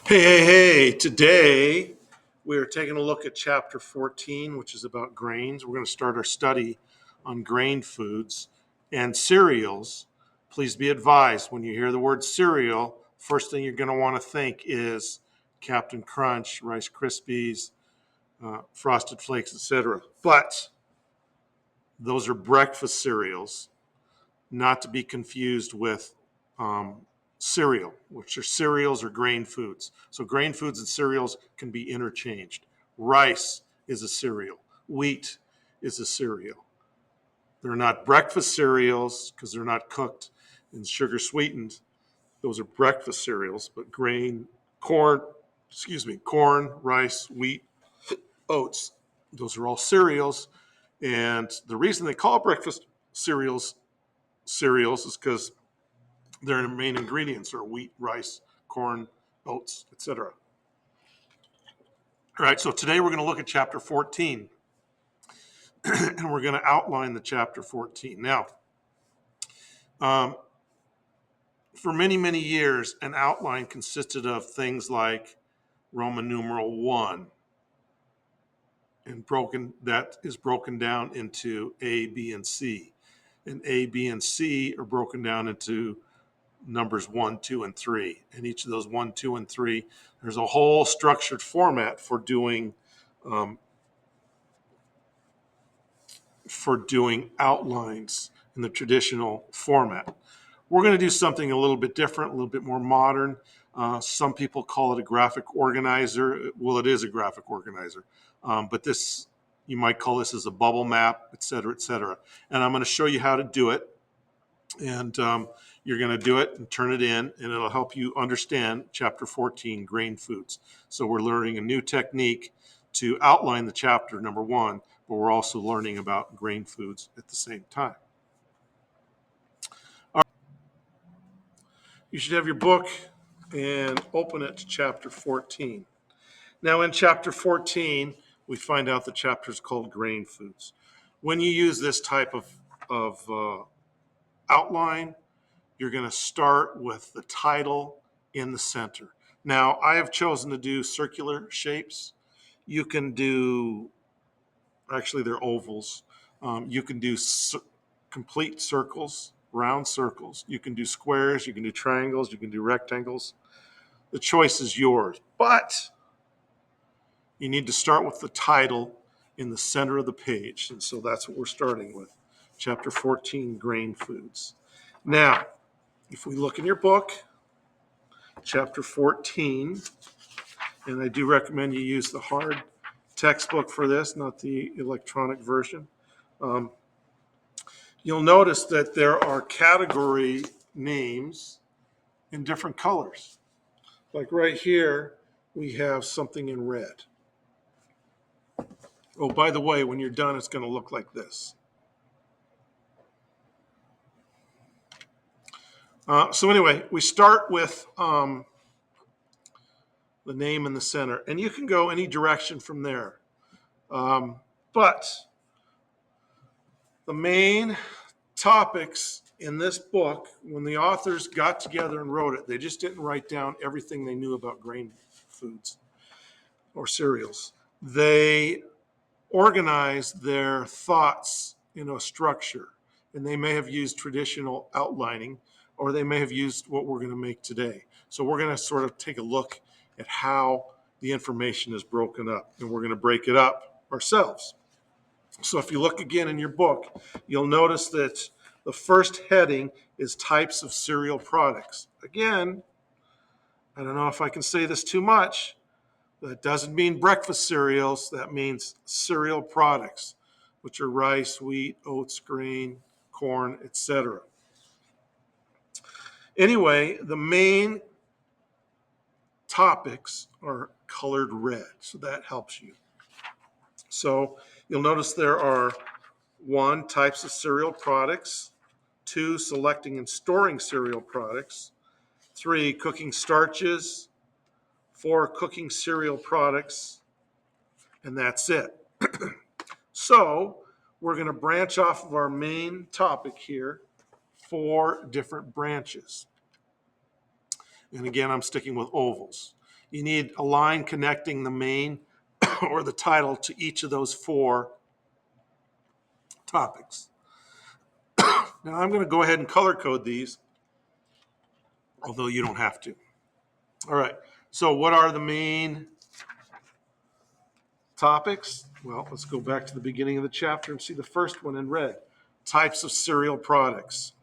Hey, today we are taking a look at chapter 14, which is about grains. We're going to start our study on grain foods and cereals. Please be advised when you hear the word cereal, first thing you're going to want to think is Captain Crunch, Rice Krispies, Frosted Flakes, etc. But those are breakfast cereals, not to be confused with um, cereal, which are cereals or grain foods. So grain foods and cereals can be interchanged. Rice is a cereal. Wheat is a cereal. They're not breakfast cereals because they're not cooked and sugar sweetened. Those are breakfast cereals, but corn, rice, wheat, oats, those are all cereals. And the reason they call breakfast cereals is because their main ingredients are wheat, rice, corn, oats, etc. All right, so today we're going to look at chapter 14, and we're going to outline the chapter 14. Now, um, for many years, an outline consisted of things like Roman numeral 1, and that is broken down into A, B, and C. And A, B, and C are broken down into numbers 1, 2, and 3. And each of those 1, 2, and 3, there's a whole structured format um, for doing outlines in the traditional format. We're going to do something a little bit different, a little bit more modern. Some people call it a graphic organizer. Well, it is a graphic organizer, but this you might call this as a bubble map, et cetera, et cetera. And I'm going to show you how to do it. And you're going to do it and turn it in, and it'll help you understand chapter 14, grain foods. So we're learning a new technique to outline the chapter, number one, but we're also learning about grain foods at the same time. All right. You should have your book and open it to chapter 14. Now, in chapter 14, we find out the chapter is called grain foods. When you use this type of outline, you're going to start with the title in the center. Now, I have chosen to do circular shapes. You can do, actually, they're ovals. You can do complete circles, round circles. You can do squares, you can do triangles, you can do rectangles. The choice is yours. But you need to start with the title in the center of the page. And so that's what we're starting with. Chapter 14, Grain Foods. Now, if we look in your book, chapter 14, and I do recommend you use the hard textbook for this, not the electronic version. Um, you'll notice that there are category names in different colors. Like right here, we have something in red. Oh, by the way, when you're done, it's going to look like this. So anyway, we start with the name in the center, and you can go any direction from there. But the main topics in this book, when the authors got together and wrote it, they just didn't write down everything they knew about grain foods or cereals. They organized their thoughts in a structure, and they may have used traditional outlining, or they may have used what we're going to make today. So we're going to sort of take a look at how the information is broken up, and we're going to break it up ourselves. So if you look again in your book, you'll notice that the first heading is types of cereal products. Again, I don't know if I can say this too much. That doesn't mean breakfast cereals. That means cereal products, which are rice, wheat, oats, grain, corn, etc. Anyway, the main topics are colored red, so that helps you. So you'll notice there are 1, types of cereal products, 2, selecting and storing cereal products, 3, cooking starches, 4, cooking cereal products, and that's it. So we're going to branch off of our main topic here, 4 different branches. And again, I'm sticking with ovals. You need a line connecting the main or the title to each of those 4 topics. Now I'm going to go ahead and color code these, although you don't have to. All right, so what are the main topics? Well, let's go back to the beginning of the chapter and see the first one in red. Types of cereal products.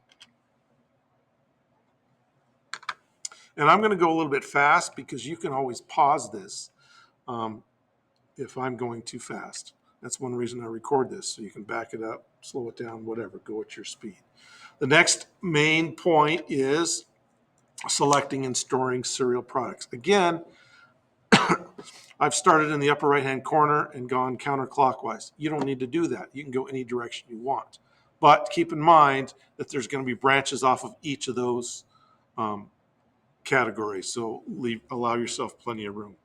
And I'm going to go a little bit fast because you can always pause this if I'm going too fast. That's one reason I record this, so you can back it up, slow it down, whatever, go at your speed. The next main point is selecting and storing cereal products. Again, I've started in the upper right-hand corner and gone counterclockwise. You don't need to do that. You can go any direction you want. But keep in mind that there's going to be branches off of each of those categories, so allow yourself plenty of room.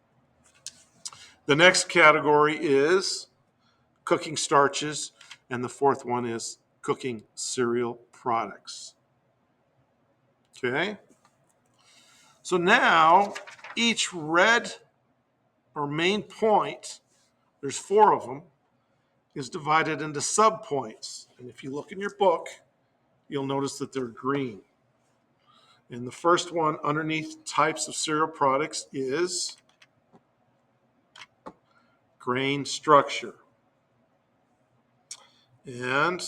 The next category is cooking starches, and the fourth one is cooking cereal products. Okay? So now each red or main point, there's 4 of them, is divided into subpoints. And if you look in your book, you'll notice that they're green. And the first one underneath types of cereal products is grain structure. And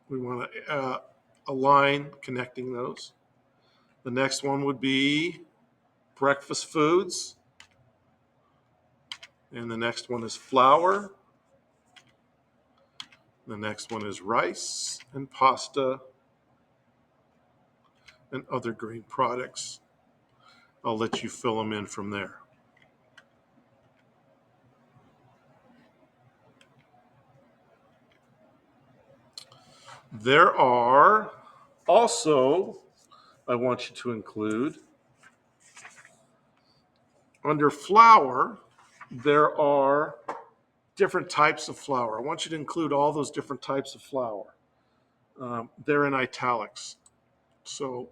we want a line connecting those. The next one would be breakfast foods. And the next one is flour. The next one is rice and pasta and other grain products. I'll let you fill them in from there. There are also, I want you to include, under flour, there are different types of flour. I want you to include all those different types of flour. They're in italics. So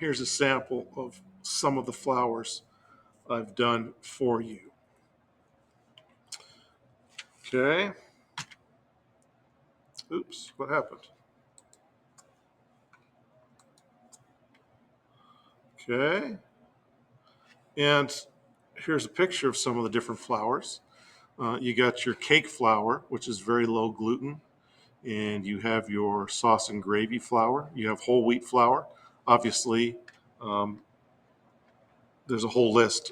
here's a sample of some of the flours I've done for you. Okay. Oops, what happened? Okay. And here's a picture of some of the different flours. You got your cake flour, which is very low gluten, and you have your sauce and gravy flour. You have whole wheat flour. Obviously, there's a whole list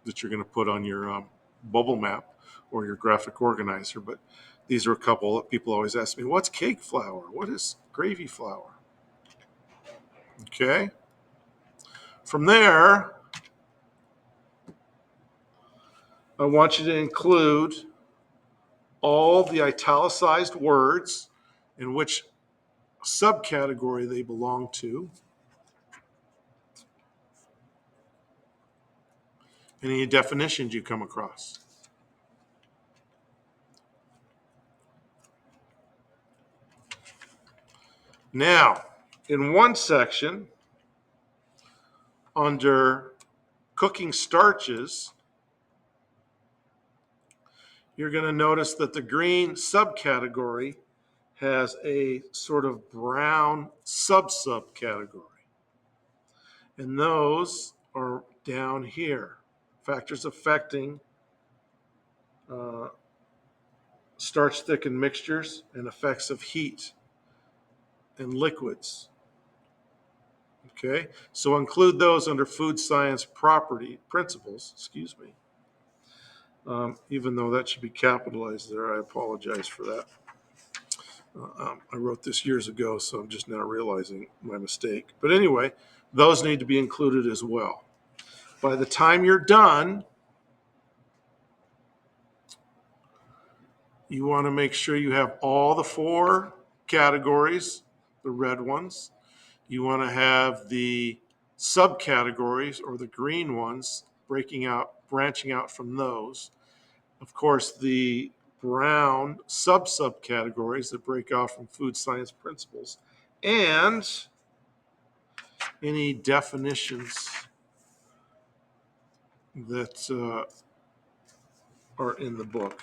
that you're going to put on your Bubblemap or your graphic organizer, but these are a couple that people always ask me, what's cake flour? What is gravy flour? Okay. From there, I want you to include all the italicized words and which subcategory they belong to, and any definitions you come across. Now, in one section, under cooking starches, you're going to notice that the green subcategory has a sort of brown sub-subcategory. And those are down here. Factors affecting starch thickened mixtures and effects of heat and liquids. Okay, so include those under food science principles, even though that should be capitalized there, I apologize for that. I wrote this years ago, so I'm just now realizing my mistake. But anyway, those need to be included as well. By the time you're done, you want to make sure you have all the 4 categories, the red ones. You want to have the subcategories or the green ones branching out from those. Of course, the brown subcategories that break off from food science principles. And any definitions that are in the book.